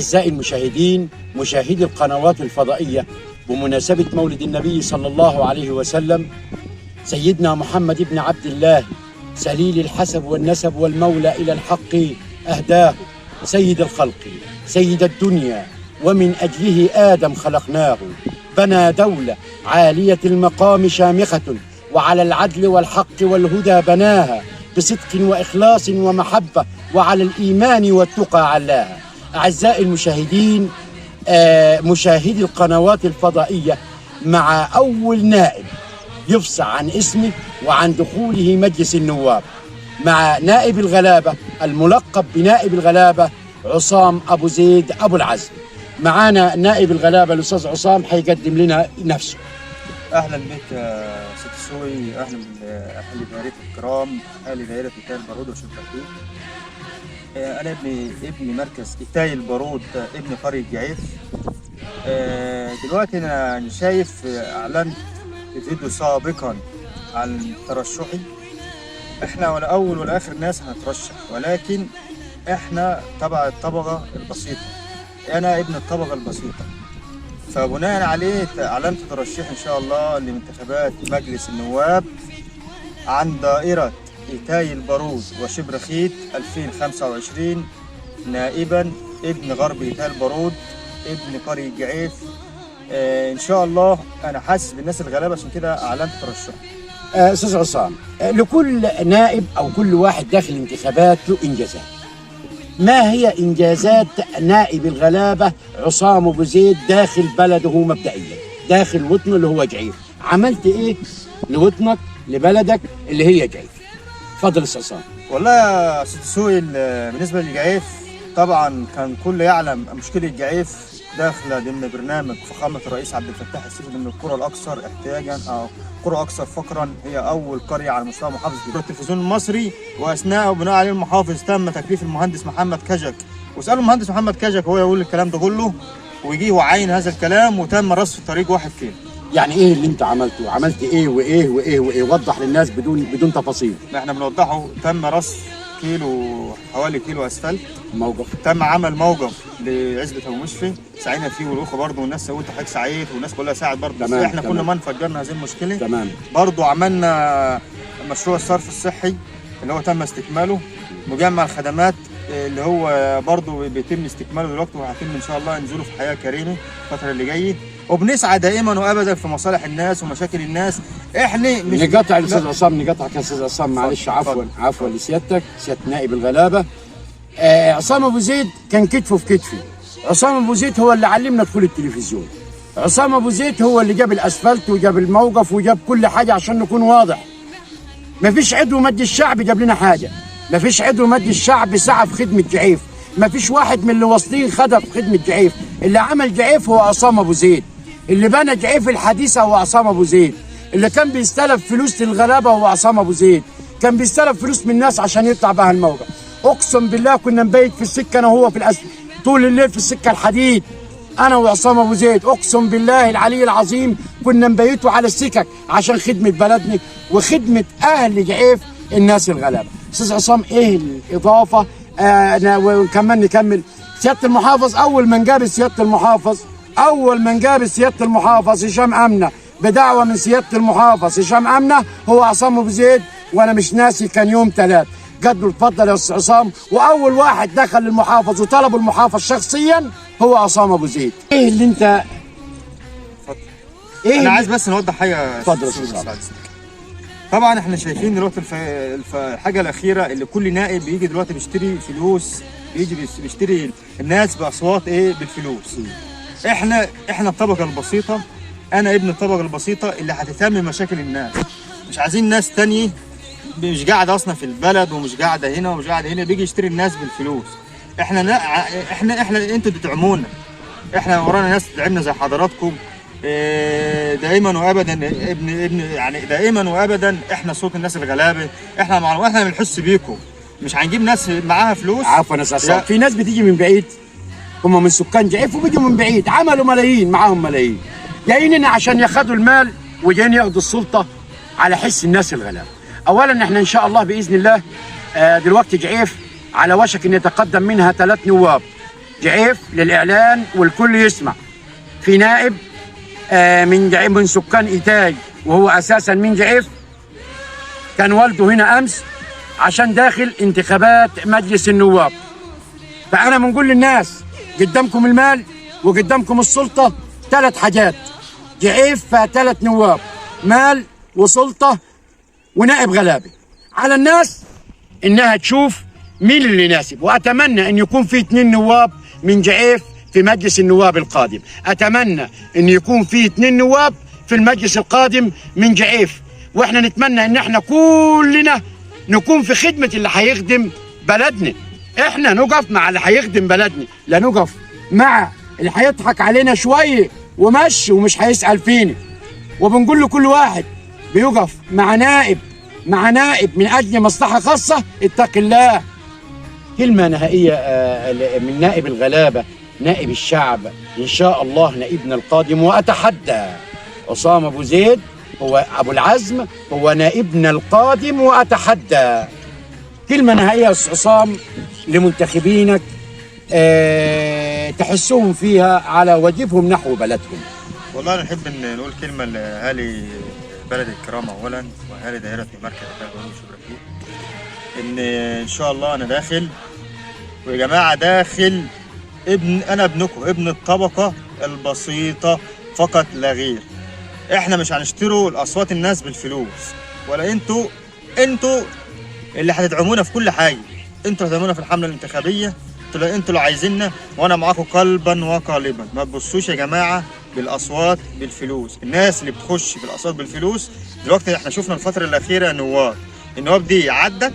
أعزائي المشاهدين مشاهدي القنوات الفضائية، بمناسبة مولد النبي صلى الله عليه وسلم سيدنا محمد بن عبد الله سليل الحسب والنسب والمولى إلى الحق أهداه سيد الخلق سيد الدنيا، ومن أجله آدم خلقناه. بنى دولة عالية المقام شامخة، وعلى العدل والحق والهدى بناها، بصدق وإخلاص ومحبة، وعلى الإيمان والتقى علاها. أعزائي المشاهدين مشاهدي القنوات الفضائية، مع أول نائب يفصح عن اسمه وعن دخوله مجلس النواب، مع نائب الغلابة الملقب بنائب الغلابة عصام أبو زيد أبو العزم. معانا نائب الغلابة الأستاذ عصام حيقدم لنا نفسه. اهلا بك يا ست سوي، اهلا باهل دائره الكرام، اهل دائره إيتاي البارود وشبكتين. انا ابني مركز إيتاي البارود، ابن قريه جعيف. دلوقتي انا شايف اعلنت فيديو سابقا عن ترشحي. احنا ولا اول ولا اخر ناس هنترشح، ولكن احنا تبع الطبقه البسيطه، انا ابن الطبقه البسيطه، فبناء عليه اعلنت ترشيح ان شاء الله لانتخابات مجلس النواب عن دائره إيتاي البارود وشبرخيت 2025 نائبا ابن غرب إيتاي البارود ابن قرية جعيف. ان شاء الله انا حاسس بالناس الغلابه، عشان كده اعلنت ترشح. أستاذ عصام، لكل نائب أو كل واحد داخل انتخابات له إنجازات. ما هي إنجازات نائب الغلابة عصام أبو زيد داخل بلده مبدئيا، داخل وطنه اللي هو جعيف؟ عملت إيه لوطنك لبلدك اللي هي جعيف؟ اتفضل أستاذ عصام. والله يا ست سويل، بالنسبه للجعيف طبعا كان كل يعلم مشكله الجعيف داخله ضمن برنامج فخامه الرئيس عبد الفتاح السيسي ضمن القرى الاكثر احتياجا او قرى اكثر فقرا. هي اول قريه على مستوى محافظه التلفزيون المصري، واثناء بناء عليه المحافظ تم تكليف المهندس محمد كجك، وسالوا المهندس محمد كجك هو يقول الكلام ده كله، ويجي وعين هذا الكلام، وتم رصف طريق 1 كيلو. يعني ايه اللي انت عملته؟ عملت ايه وايه وايه وايه؟ وضح للناس بدون تفاصيل. احنا بنوضحه. تم رصف حوالي كيلو اسفلت، موقف تم عمل موقف لعزبة ابو مشفي، سعينا فيه والاخوه برضه، والناس سوت حضرتك سعيت والناس كلها ساعد برضه، بس احنا كنا ما انفجرنا هذه المشكله. تمام. برضه عملنا مشروع الصرف الصحي اللي هو تم استكماله، مجمع الخدمات اللي هو برضه بيتم استكماله دلوقتي، وهيتم ان شاء الله ننزله في حياه كريمه الفتره اللي جايه، وبنسعى دائما وابدا في مصالح الناس ومشاكل الناس. احنا مش نقطع الاستاذ عصام، نقطعك يا استاذ عصام، معلش، عفوا لسيادتك سياده نائب الغلابه. عصام ابو زيد كان كتفه في كتفي. عصام ابو زيد هو اللي علمنا دخول التلفزيون. عصام ابو زيد هو اللي جاب الاسفلت وجاب الموقف وجاب كل حاجه، عشان نكون واضح. مفيش عضو مجلس الشعب جاب لنا حاجه، مفيش عضو مجلس الشعب سعى في خدمه جعيف، مفيش واحد من اللي واصلين خدم في خدمه جعيف. اللي عمل جعيف هو عصام ابو زيد، اللي بنى جعيف الحديثه هو عصام ابو زيد، اللي كان بيستلف فلوس للغلابه هو عصام ابو زيد، كان بيستلف فلوس من الناس عشان يطلع بها الموقع. اقسم بالله كنا نبيت في السكه انا وهو في طول الليل في السكه الحديد، انا وعصام ابو زيد، اقسم بالله العلي العظيم كنا نبيتوا على السكك عشان خدمه بلدنا وخدمه اهل جعيف الناس الغلابه. استاذ عصام، ايه الاضافه؟ وكمان نكمل. سياده المحافظ اول من جاب سياده المحافظ هشام امنه بدعوه من سياده المحافظ هشام امنه هو عصام ابو زيد، وانا مش ناسي كان يوم 3 قد له اتفضل يا استاذ عصام، واول واحد دخل المحافظ وطلب المحافظ شخصيا هو عصام ابو زيد. ايه اللي انت ايه؟ انا عايز بس نوضح حاجه. اتفضل يا استاذ عصام. طبعا احنا شايفين دلوقتي الحاجه الاخيره اللي كل نائب بيجي دلوقتي بيشتري فلوس، بيجي بيشتري الناس باصوات بالفلوس. احنا الطبقه البسيطه، انا ابن الطبقه البسيطه اللي هتهتم بمشاكل الناس، مش عايزين ناس تانية مش قاعده اصلا في البلد ومش قاعده هنا ومش قاعده هنا بيجي يشتري الناس بالفلوس. احنا انتوا بتدعمونا، احنا ورانا ناس تدعمنا زي حضراتكم دائما وابدا. يعني دائما وابدا احنا صوت الناس الغلابه، احنا بنحس بيكم، مش هنجيب ناس معاها فلوس. عفوا يا استاذ، في ناس بتيجي من بعيد، هم من سكان جعيف وبيجوا من بعيد، عملوا ملايين، معاهم ملايين، جايين هنا عشان ياخدوا المال وجايين ياخدوا السلطه على حس الناس الغلابه. اولا احنا ان شاء الله باذن الله دلوقتي جعيف على وشك ان يتقدم منها 3 نواب جعيف للإعلان والكل يسمع. في نائب من جعيف من سكان إيتاي وهو أساسا من جعيف، كان والده هنا أمس عشان داخل انتخابات مجلس النواب. فأنا بنقول للناس قدامكم المال وقدامكم السلطة، 3 حاجات. جعيف فيها 3 نواب، مال وسلطة ونائب غلابة. على الناس إنها تشوف مين اللي يناسب، وأتمنى أن يكون في 2 نواب من جعيف في مجلس النواب القادم. أتمنى أن يكون في 2 نواب في المجلس القادم من جعيف، وإحنا نتمنى أن احنا كلنا نكون في خدمة اللي هيخدم بلدنا. احنا نقف مع اللي هيخدم بلدنا، لا نقف مع اللي هيضحك علينا شوية ومشي ومش هيسأل فينا. وبنقول لكل واحد بيقف مع نائب من أجل مصلحة خاصة اتق الله. كلمة نهائية من نائب الغلابة، نائب الشعب إن شاء الله نائبنا القادم. وأتحدى عصام أبو زيد هو أبو العزم هو نائبنا القادم، وأتحدى. كلمة نهائية يا أستاذ عصام لمنتخبينك تحسهم فيها على واجبهم نحو بلدهم. والله نحب ان نقول كلمه لاهالي بلد الكرامه اولا، واهالي دائره مركز البلد شبرا، ان شاء الله انا داخل، ويا جماعه داخل انا ابنكم، ابن الطبقه البسيطه فقط لا غير. احنا مش هنشتروا الاصوات الناس بالفلوس، ولا انتوا اللي هتدعمونا في كل حاجه. انتوا هتدعمونا في الحمله الانتخابيه، انتوا اللي عايزيننا، وانا معاكم قلبا وقالبا. ما تبصوش يا جماعه بالاصوات بالفلوس. الناس اللي بتخش بالاصوات بالفلوس دلوقتي احنا شفنا الفتره الاخيره النواب دي عدت،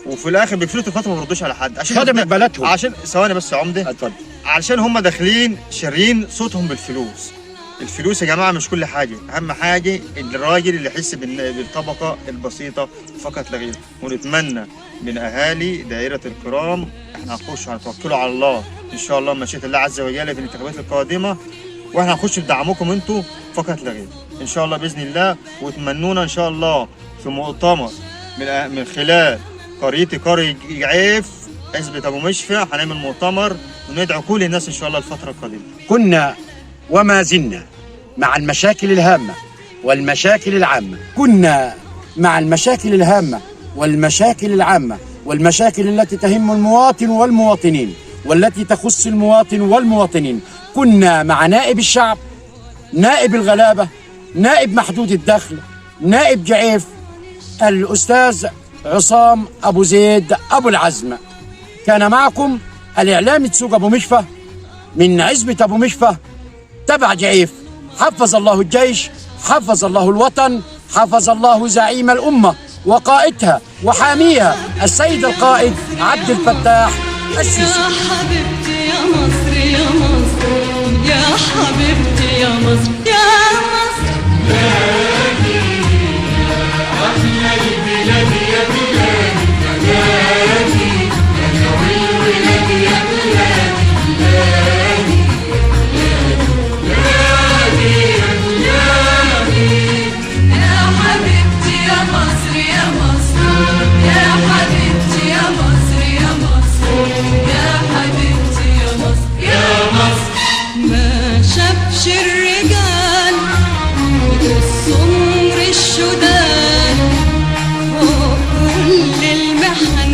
وفي الاخر بيفلتوا الفتره ما بيردوش على حد عشان خدمت بلدهم. عشان ثواني بس يا عمده، اتفضل. علشان هم داخلين شارين صوتهم بالفلوس. الفلوس يا جماعه مش كل حاجه، اهم حاجه الراجل اللي يحس بالطبقه البسيطه فقط لا غير. ونتمنى من اهالي دائره الكرام، احنا هنخش هنتوكلوا على الله ان شاء الله مشيئه الله عز وجل في الانتخابات القادمه، واحنا هنخش بدعمكم انتم فقط لا غير ان شاء الله باذن الله. وتمنونا ان شاء الله في مؤتمر من خلال قرية جعيف عزبة ابو مشفى، هنعمل مؤتمر وندعو كل الناس ان شاء الله الفتره القادمه. كنا وما زلنا مع المشاكل الهامة والمشاكل العامة، كنا مع المشاكل الهامة والمشاكل العامة والمشاكل التي تهم المواطن والمواطنين والتي تخص المواطن والمواطنين. كنا مع نائب الشعب، نائب الغلابة، نائب محدود الدخل، نائب جعيف الأستاذ عصام أبو زيد أبو العزم. كان معكم الإعلامي تسوق أبو مشفى من عزبة أبو مشفى تبع جعيف. حفظ الله الجيش، حفظ الله الوطن، حفظ الله زعيم الأمة وقائدها وحاميها السيد القائد عبد الفتاح السيسي. يا حبيبتي يا مصر يا مصر، يا حبيبتي يا مصر يا مصر. بلادي يا بلادي يا بلادي بلادي يا نوي ولادي يا بلادي بلادي بلادي بلادي. يا حبيبتي يا مصر يا مصر، يا حبيبتي يا مصر يا مصر، يا حبيبتي يا مصر يا مصر. ما شافش الرجال والسمر الشداد وكل المحن